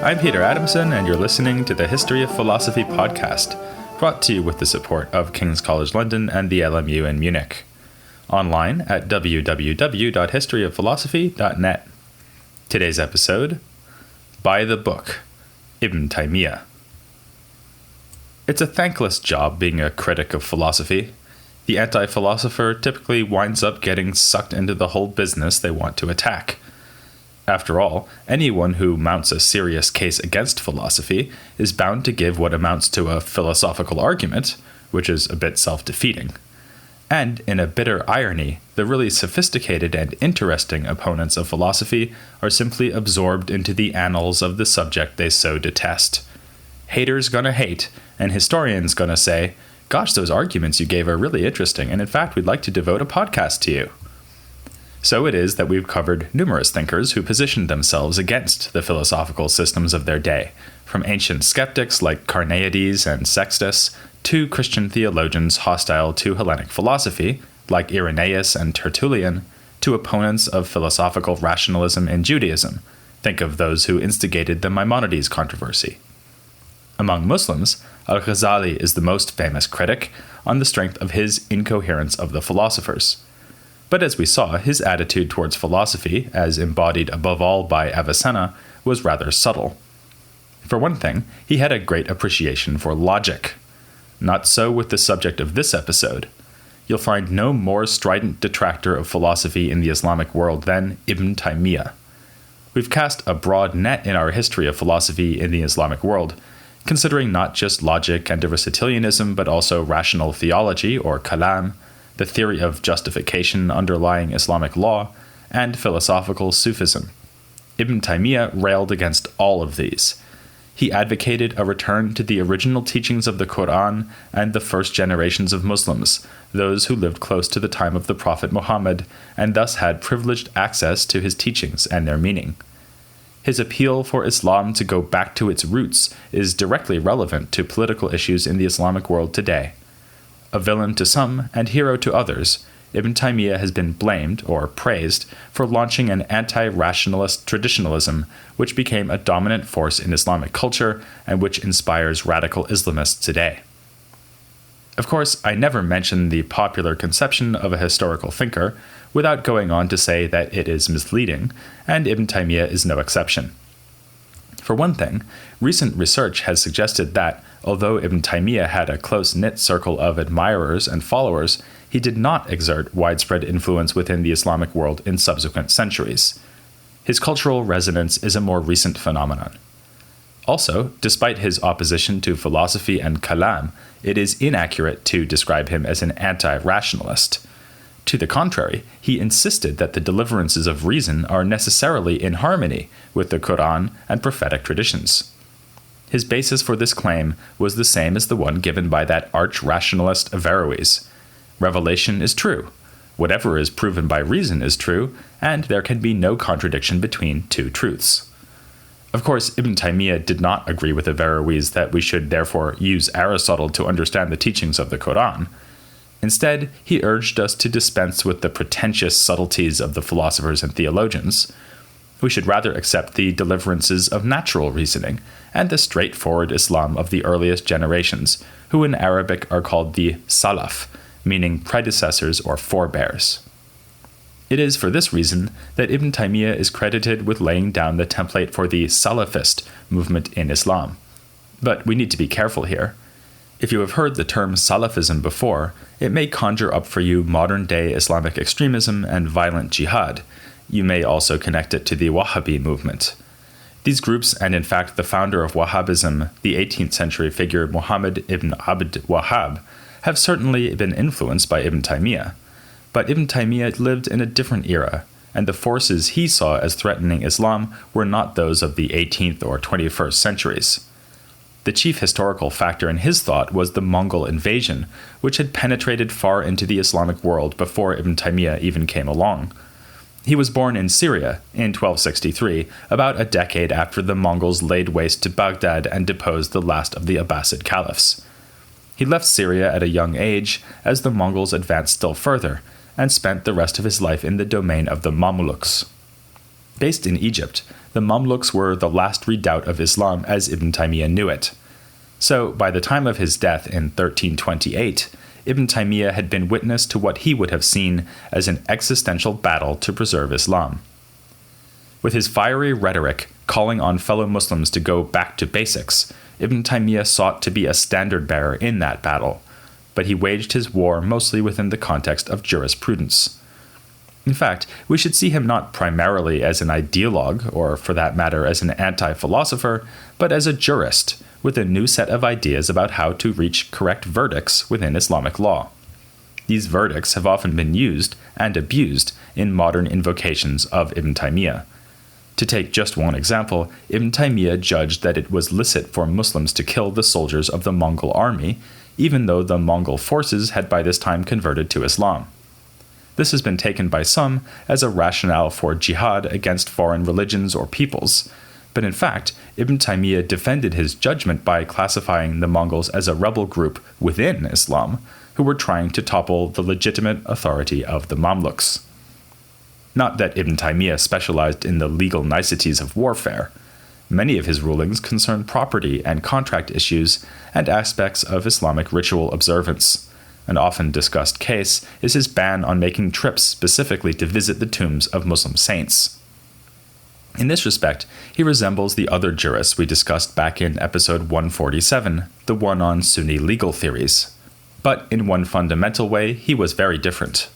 I'm Peter Adamson, and you're listening to the History of Philosophy podcast, brought to you with the support of King's College London and the LMU in Munich. Online at www.historyofphilosophy.net. Today's episode, By the Book, Ibn Taymiyya. It's a thankless job being a critic of philosophy. The anti-philosopher typically winds up getting sucked into the whole business they want to attack. After all, anyone who mounts a serious case against philosophy is bound to give what amounts to a philosophical argument, which is a bit self-defeating. And, in a bitter irony, the really sophisticated and interesting opponents of philosophy are simply absorbed into the annals of the subject they so detest. Haters gonna hate, and historians gonna say, "Gosh, those arguments you gave are really interesting, and in fact, we'd like to devote a podcast to you." So it is that we've covered numerous thinkers who positioned themselves against the philosophical systems of their day, from ancient skeptics like Carneades and Sextus, to Christian theologians hostile to Hellenic philosophy, like Irenaeus and Tertullian, to opponents of philosophical rationalism in Judaism. Think of those who instigated the Maimonides controversy. Among Muslims, Al-Ghazali is the most famous critic, on the strength of his incoherence of the philosophers. But as we saw, his attitude towards philosophy, as embodied above all by Avicenna, was rather subtle. For one thing, he had a great appreciation for logic. Not so with the subject of this episode. You'll find no more strident detractor of philosophy in the Islamic world than Ibn Taymiyya. We've cast a broad net in our history of philosophy in the Islamic world, considering not just logic and Aristotelianism, but also rational theology, or kalam, the theory of justification underlying Islamic law, and philosophical Sufism. Ibn Taymiyya railed against all of these. He advocated a return to the original teachings of the Quran and the first generations of Muslims, those who lived close to the time of the Prophet Muhammad, and thus had privileged access to his teachings and their meaning. His appeal for Islam to go back to its roots is directly relevant to political issues in the Islamic world today. A villain to some and hero to others, Ibn Taymiyya has been blamed, or praised, for launching an anti-rationalist traditionalism which became a dominant force in Islamic culture and which inspires radical Islamists today. Of course, I never mention the popular conception of a historical thinker without going on to say that it is misleading, and Ibn Taymiyya is no exception. For one thing, recent research has suggested that, although Ibn Taymiyya had a close-knit circle of admirers and followers, he did not exert widespread influence within the Islamic world in subsequent centuries. His cultural resonance is a more recent phenomenon. Also, despite his opposition to philosophy and kalam, it is inaccurate to describe him as an anti-rationalist. To the contrary, he insisted that the deliverances of reason are necessarily in harmony with the Quran and prophetic traditions. His basis for this claim was the same as the one given by that arch-rationalist Averroes. Revelation is true. Whatever is proven by reason is true, and there can be no contradiction between two truths. Of course, Ibn Taymiyya did not agree with Averroes that we should therefore use Aristotle to understand the teachings of the Quran. Instead, he urged us to dispense with the pretentious subtleties of the philosophers and theologians. We should rather accept the deliverances of natural reasoning and the straightforward Islam of the earliest generations, who in Arabic are called the Salaf, meaning predecessors or forebears. It is for this reason that Ibn Taymiyya is credited with laying down the template for the Salafist movement in Islam. But we need to be careful here. If you have heard the term Salafism before, it may conjure up for you modern-day Islamic extremism and violent jihad. You may also connect it to the Wahhabi movement. These groups, and in fact the founder of Wahhabism, the 18th century figure Muhammad ibn Abd Wahhab, have certainly been influenced by Ibn Taymiyya. But Ibn Taymiyya lived in a different era, and the forces he saw as threatening Islam were not those of the 18th or 21st centuries. The chief historical factor in his thought was the Mongol invasion, which had penetrated far into the Islamic world before Ibn Taymiyya even came along. He was born in Syria in 1263, about a decade after the Mongols laid waste to Baghdad and deposed the last of the Abbasid caliphs. He left Syria at a young age as the Mongols advanced still further, and spent the rest of his life in the domain of the Mamluks. Based in Egypt, the Mamluks were the last redoubt of Islam as Ibn Taymiyya knew it. So, by the time of his death in 1328, Ibn Taymiyya had been witness to what he would have seen as an existential battle to preserve Islam. With his fiery rhetoric calling on fellow Muslims to go back to basics, Ibn Taymiyya sought to be a standard-bearer in that battle, but he waged his war mostly within the context of jurisprudence. In fact, we should see him not primarily as an ideologue, or for that matter as an anti-philosopher, but as a jurist, with a new set of ideas about how to reach correct verdicts within Islamic law. These verdicts have often been used and abused in modern invocations of Ibn Taymiyya. To take just one example, Ibn Taymiyya judged that it was licit for Muslims to kill the soldiers of the Mongol army, even though the Mongol forces had by this time converted to Islam. This has been taken by some as a rationale for jihad against foreign religions or peoples, but in fact, Ibn Taymiyya defended his judgment by classifying the Mongols as a rebel group within Islam, who were trying to topple the legitimate authority of the Mamluks. Not that Ibn Taymiyya specialized in the legal niceties of warfare. Many of his rulings concern property and contract issues and aspects of Islamic ritual observance. An often discussed case is his ban on making trips specifically to visit the tombs of Muslim saints. In this respect, he resembles the other jurists we discussed back in episode 147, the one on Sunni legal theories. But in one fundamental way, he was very different.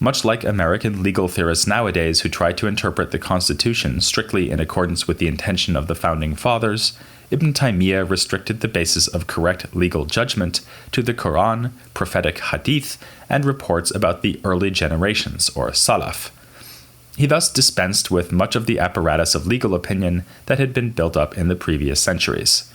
Much like American legal theorists nowadays who try to interpret the Constitution strictly in accordance with the intention of the Founding Fathers, Ibn Taymiyya restricted the basis of correct legal judgment to the Quran, prophetic hadith, and reports about the early generations, or Salaf. He thus dispensed with much of the apparatus of legal opinion that had been built up in the previous centuries.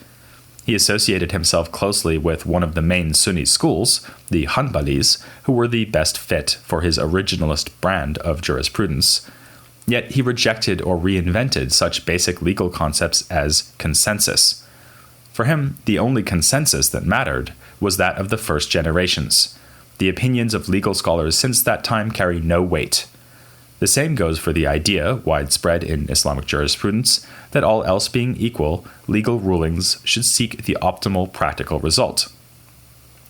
He associated himself closely with one of the main Sunni schools, the Hanbalis, who were the best fit for his originalist brand of jurisprudence. Yet he rejected or reinvented such basic legal concepts as consensus. For him, the only consensus that mattered was that of the first generations. The opinions of legal scholars since that time carry no weight. The same goes for the idea, widespread in Islamic jurisprudence, that all else being equal, legal rulings should seek the optimal practical result.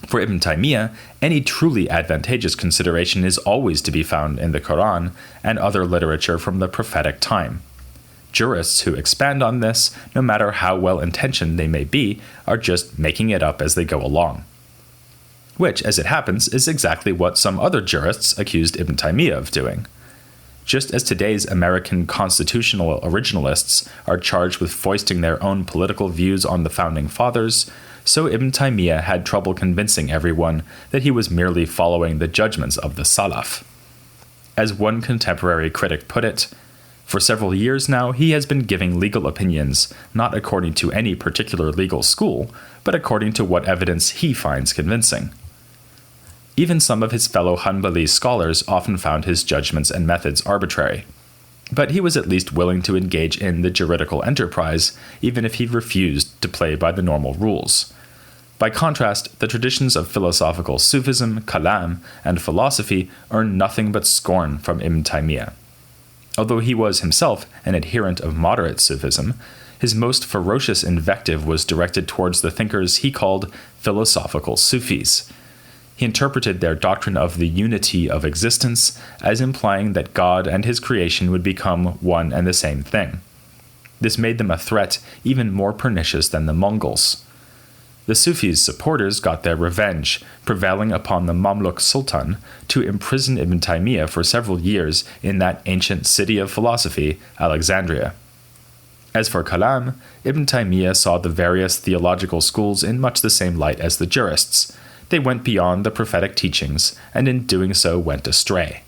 For Ibn Taymiyya, any truly advantageous consideration is always to be found in the Quran and other literature from the prophetic time. Jurists who expand on this, no matter how well-intentioned they may be, are just making it up as they go along. Which, as it happens, is exactly what some other jurists accused Ibn Taymiyya of doing. Just as today's American constitutional originalists are charged with foisting their own political views on the Founding Fathers, so Ibn Taymiyya had trouble convincing everyone that he was merely following the judgments of the Salaf. As one contemporary critic put it, for several years now he has been giving legal opinions not according to any particular legal school, but according to what evidence he finds convincing. Even some of his fellow Hanbali scholars often found his judgments and methods arbitrary. But he was at least willing to engage in the juridical enterprise, even if he refused to play by the normal rules. By contrast, the traditions of philosophical Sufism, Kalam, and philosophy earn nothing but scorn from Ibn Taymiyya. Although he was himself an adherent of moderate Sufism, his most ferocious invective was directed towards the thinkers he called philosophical Sufis. He interpreted their doctrine of the unity of existence as implying that God and his creation would become one and the same thing. This made them a threat even more pernicious than the Mongols. The Sufis' supporters got their revenge, prevailing upon the Mamluk Sultan to imprison Ibn Taymiyya for several years in that ancient city of philosophy, Alexandria. As for Kalam, Ibn Taymiyya saw the various theological schools in much the same light as the jurists. They went beyond the prophetic teachings, and in doing so went astray.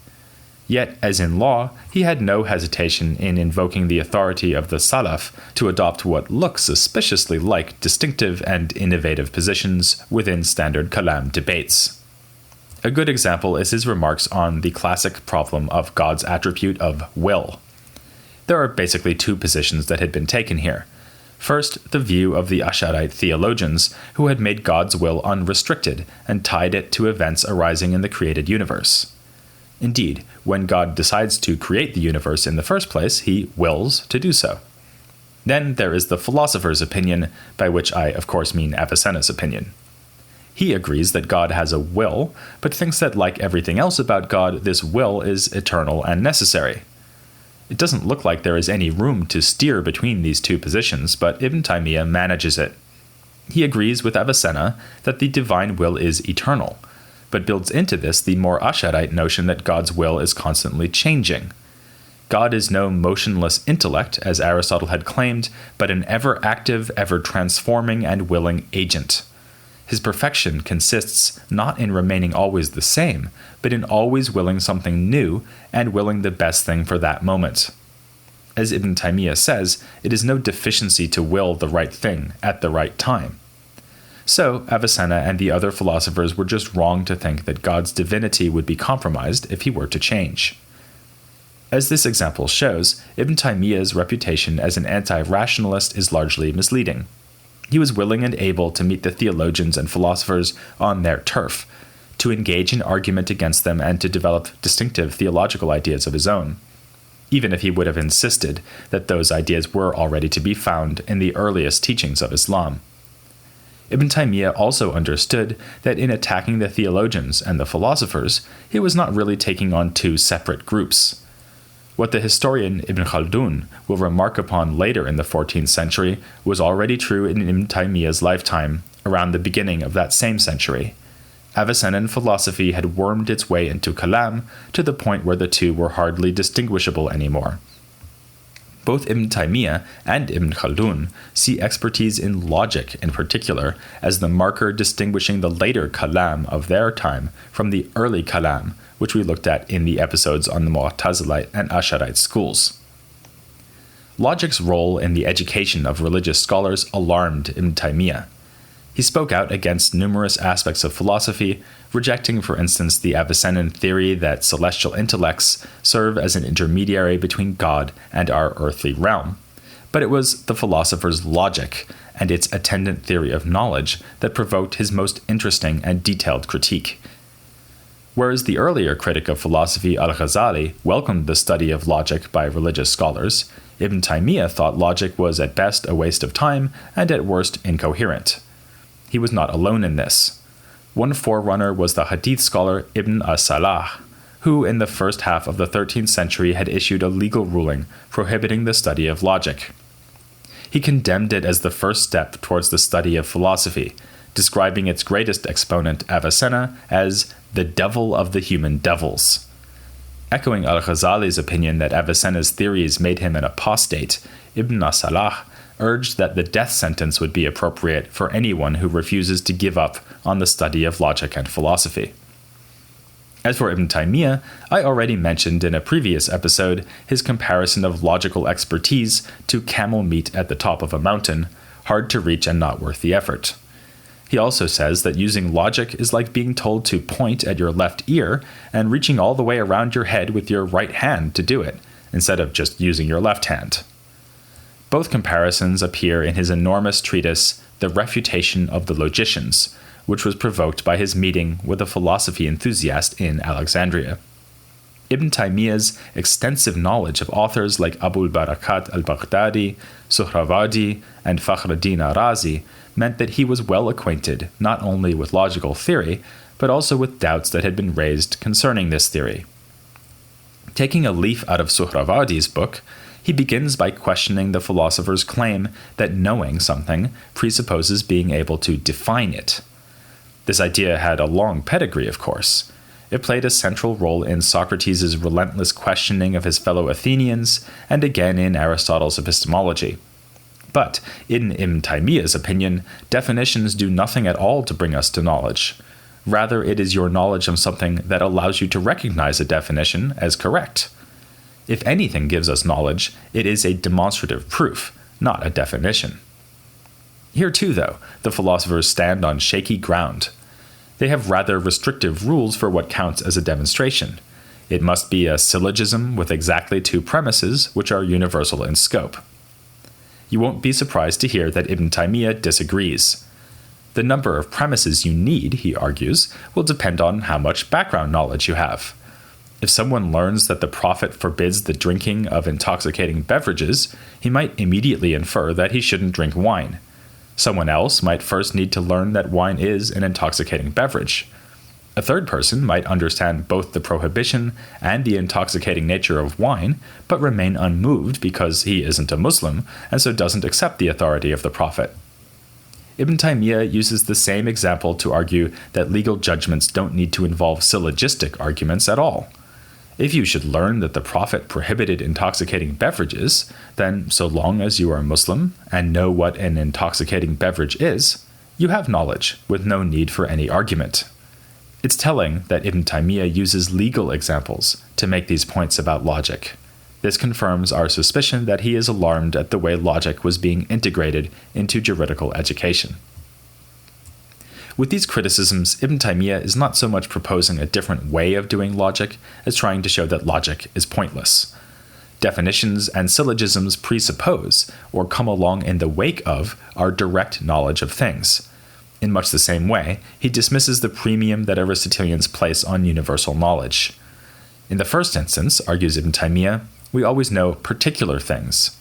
Yet, as in law, he had no hesitation in invoking the authority of the Salaf to adopt what look suspiciously like distinctive and innovative positions within standard Kalam debates. A good example is his remarks on the classic problem of God's attribute of will. There are basically two positions that had been taken here. First, the view of the Asharite theologians who had made God's will unrestricted and tied it to events arising in the created universe. Indeed, when God decides to create the universe in the first place, he wills to do so. Then there is the philosopher's opinion, by which I, of course, mean Avicenna's opinion. He agrees that God has a will, but thinks that, like everything else about God, this will is eternal and necessary. It doesn't look like there is any room to steer between these two positions, but Ibn Taymiyya manages it. He agrees with Avicenna that the divine will is eternal, but builds into this the more Asharite notion that God's will is constantly changing. God is no motionless intellect, as Aristotle had claimed, but an ever-active, ever-transforming, and willing agent. His perfection consists not in remaining always the same, but in always willing something new and willing the best thing for that moment. As Ibn Taymiyya says, it is no deficiency to will the right thing at the right time. So, Avicenna and the other philosophers were just wrong to think that God's divinity would be compromised if he were to change. As this example shows, Ibn Taymiyya's reputation as an anti-rationalist is largely misleading. He was willing and able to meet the theologians and philosophers on their turf, to engage in argument against them and to develop distinctive theological ideas of his own, even if he would have insisted that those ideas were already to be found in the earliest teachings of Islam. Ibn Taymiyya also understood that in attacking the theologians and the philosophers, he was not really taking on two separate groups. What the historian Ibn Khaldun will remark upon later in the 14th century was already true in Ibn Taymiyya's lifetime, around the beginning of that same century. Avicennan philosophy had wormed its way into Kalam to the point where the two were hardly distinguishable anymore. Both Ibn Taymiyya and Ibn Khaldun see expertise in logic in particular as the marker distinguishing the later Kalam of their time from the early Kalam, which we looked at in the episodes on the Mu'tazilite and Asharite schools. Logic's role in the education of religious scholars alarmed Ibn Taymiyya. He spoke out against numerous aspects of philosophy, rejecting, for instance, the Avicennan theory that celestial intellects serve as an intermediary between God and our earthly realm. But it was the philosopher's logic and its attendant theory of knowledge that provoked his most interesting and detailed critique. Whereas the earlier critic of philosophy, Al-Ghazali, welcomed the study of logic by religious scholars, Ibn Taymiyya thought logic was at best a waste of time and at worst incoherent. He was not alone in this. One forerunner was the Hadith scholar Ibn as-Salah, who in the first half of the 13th century had issued a legal ruling prohibiting the study of logic. He condemned it as the first step towards the study of philosophy, describing its greatest exponent, Avicenna, as the devil of the human devils. Echoing al-Ghazali's opinion that Avicenna's theories made him an apostate, Ibn as-Salah urged that the death sentence would be appropriate for anyone who refuses to give up on the study of logic and philosophy. As for Ibn Taymiyya, I already mentioned in a previous episode his comparison of logical expertise to camel meat at the top of a mountain, hard to reach and not worth the effort. He also says that using logic is like being told to point at your left ear and reaching all the way around your head with your right hand to do it, instead of just using your left hand. Both comparisons appear in his enormous treatise, The Refutation of the Logicians, which was provoked by his meeting with a philosophy enthusiast in Alexandria. Ibn Taymiyya's extensive knowledge of authors like Abul Barakat al-Baghdadi, Suhrawardi, and Fakhruddin Arazi meant that he was well acquainted not only with logical theory, but also with doubts that had been raised concerning this theory. Taking a leaf out of Suhrawardi's book, he begins by questioning the philosopher's claim that knowing something presupposes being able to define it. This idea had a long pedigree, of course. It played a central role in Socrates' relentless questioning of his fellow Athenians, and again in Aristotle's epistemology. But, in Ibn Taymiyya's opinion, definitions do nothing at all to bring us to knowledge. Rather, it is your knowledge of something that allows you to recognize a definition as correct. If anything gives us knowledge, it is a demonstrative proof, not a definition. Here too, though, the philosophers stand on shaky ground. They have rather restrictive rules for what counts as a demonstration. It must be a syllogism with exactly two premises, which are universal in scope. You won't be surprised to hear that Ibn Taymiyya disagrees. The number of premises you need, he argues, will depend on how much background knowledge you have. If someone learns that the Prophet forbids the drinking of intoxicating beverages, he might immediately infer that he shouldn't drink wine. Someone else might first need to learn that wine is an intoxicating beverage. A third person might understand both the prohibition and the intoxicating nature of wine, but remain unmoved because he isn't a Muslim and so doesn't accept the authority of the Prophet. Ibn Taymiyya uses the same example to argue that legal judgments don't need to involve syllogistic arguments at all. If you should learn that the Prophet prohibited intoxicating beverages, then so long as you are Muslim and know what an intoxicating beverage is, you have knowledge with no need for any argument. It's telling that Ibn Taymiyya uses legal examples to make these points about logic. This confirms our suspicion that he is alarmed at the way logic was being integrated into juridical education. With these criticisms, Ibn Taymiyya is not so much proposing a different way of doing logic as trying to show that logic is pointless. Definitions and syllogisms presuppose, or come along in the wake of, our direct knowledge of things. In much the same way, he dismisses the premium that Aristotelians place on universal knowledge. In the first instance, argues Ibn Taymiyya, we always know particular things.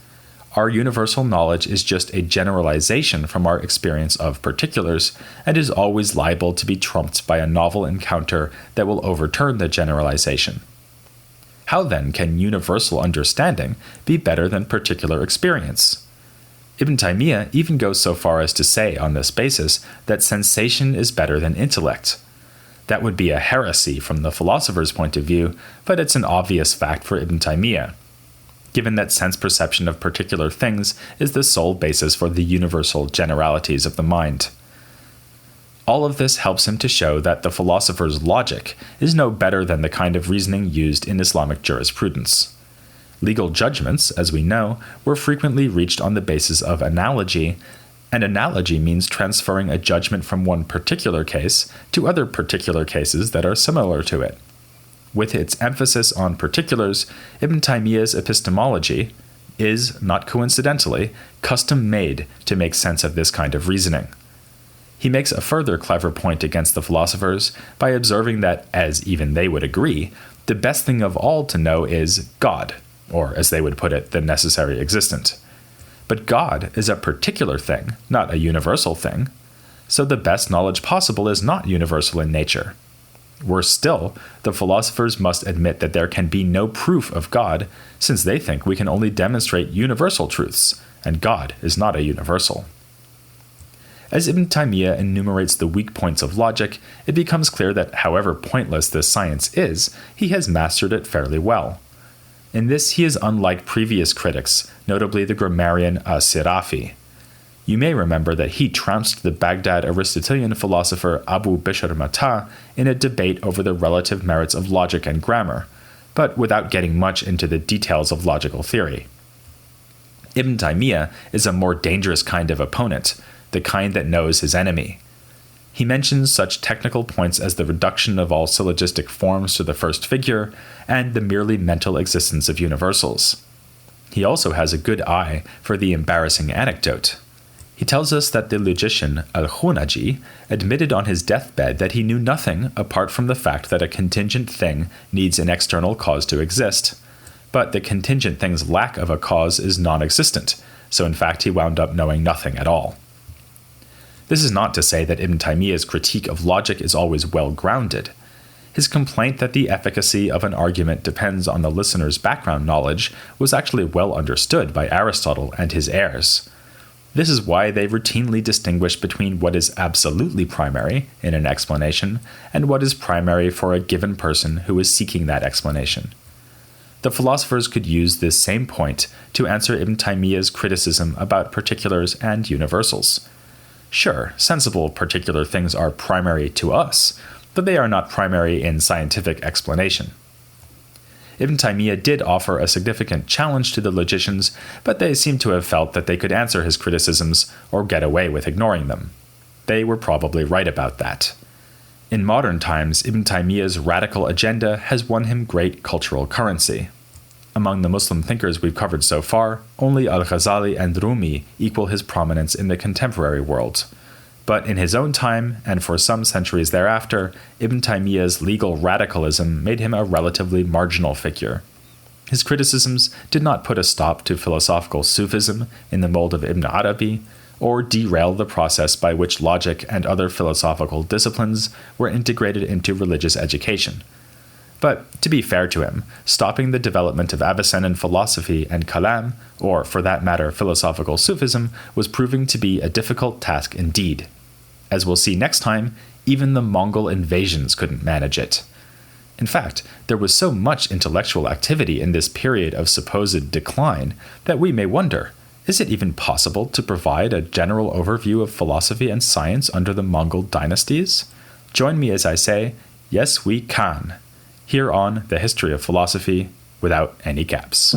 Our universal knowledge is just a generalization from our experience of particulars and is always liable to be trumped by a novel encounter that will overturn the generalization. How then can universal understanding be better than particular experience? Ibn Taymiyya even goes so far as to say on this basis that sensation is better than intellect. That would be a heresy from the philosopher's point of view, but it's an obvious fact for Ibn Taymiyya, given that sense perception of particular things is the sole basis for the universal generalities of the mind. All of this helps him to show that the philosopher's logic is no better than the kind of reasoning used in Islamic jurisprudence. Legal judgments, as we know, were frequently reached on the basis of analogy, and analogy means transferring a judgment from one particular case to other particular cases that are similar to it. With its emphasis on particulars, Ibn Taymiyya's epistemology is, not coincidentally, custom-made to make sense of this kind of reasoning. He makes a further clever point against the philosophers by observing that, as even they would agree, the best thing of all to know is God, or as they would put it, the necessary existent. But God is a particular thing, not a universal thing, so the best knowledge possible is not universal in nature. Worse still, the philosophers must admit that there can be no proof of God, since they think we can only demonstrate universal truths, and God is not a universal. As Ibn Taymiyya enumerates the weak points of logic, it becomes clear that however pointless this science is, he has mastered it fairly well. In this, he is unlike previous critics, notably the grammarian As-Sirafi. You may remember that he trounced the Baghdad Aristotelian philosopher Abu Bishr Mata in a debate over the relative merits of logic and grammar, but without getting much into the details of logical theory. Ibn Taymiyya is a more dangerous kind of opponent, the kind that knows his enemy. He mentions such technical points as the reduction of all syllogistic forms to the first figure and the merely mental existence of universals. He also has a good eye for the embarrassing anecdote. He tells us that the logician Al-Khunaji admitted on his deathbed that he knew nothing apart from the fact that a contingent thing needs an external cause to exist. But the contingent thing's lack of a cause is non-existent, so in fact he wound up knowing nothing at all. This is not to say that Ibn Taymiyya's critique of logic is always well-grounded. His complaint that the efficacy of an argument depends on the listener's background knowledge was actually well understood by Aristotle and his heirs. This is why they routinely distinguish between what is absolutely primary in an explanation and what is primary for a given person who is seeking that explanation. The philosophers could use this same point to answer Ibn Taymiyya's criticism about particulars and universals. Sure, sensible particular things are primary to us, but they are not primary in scientific explanation. Ibn Taymiyya did offer a significant challenge to the logicians, but they seem to have felt that they could answer his criticisms or get away with ignoring them. They were probably right about that. In modern times, Ibn Taymiyya's radical agenda has won him great cultural currency. Among the Muslim thinkers we've covered so far, only Al-Ghazali and Rumi equal his prominence in the contemporary world. But in his own time, and for some centuries thereafter, Ibn Taymiyya's legal radicalism made him a relatively marginal figure. His criticisms did not put a stop to philosophical Sufism in the mold of Ibn Arabi, or derail the process by which logic and other philosophical disciplines were integrated into religious education. But, to be fair to him, stopping the development of Avicennan philosophy and Kalam, or for that matter philosophical Sufism, was proving to be a difficult task indeed. As we'll see next time, even the Mongol invasions couldn't manage it. In fact, there was so much intellectual activity in this period of supposed decline that we may wonder, is it even possible to provide a general overview of philosophy and science under the Mongol dynasties? Join me as I say, yes we can, here on The History of Philosophy without any gaps.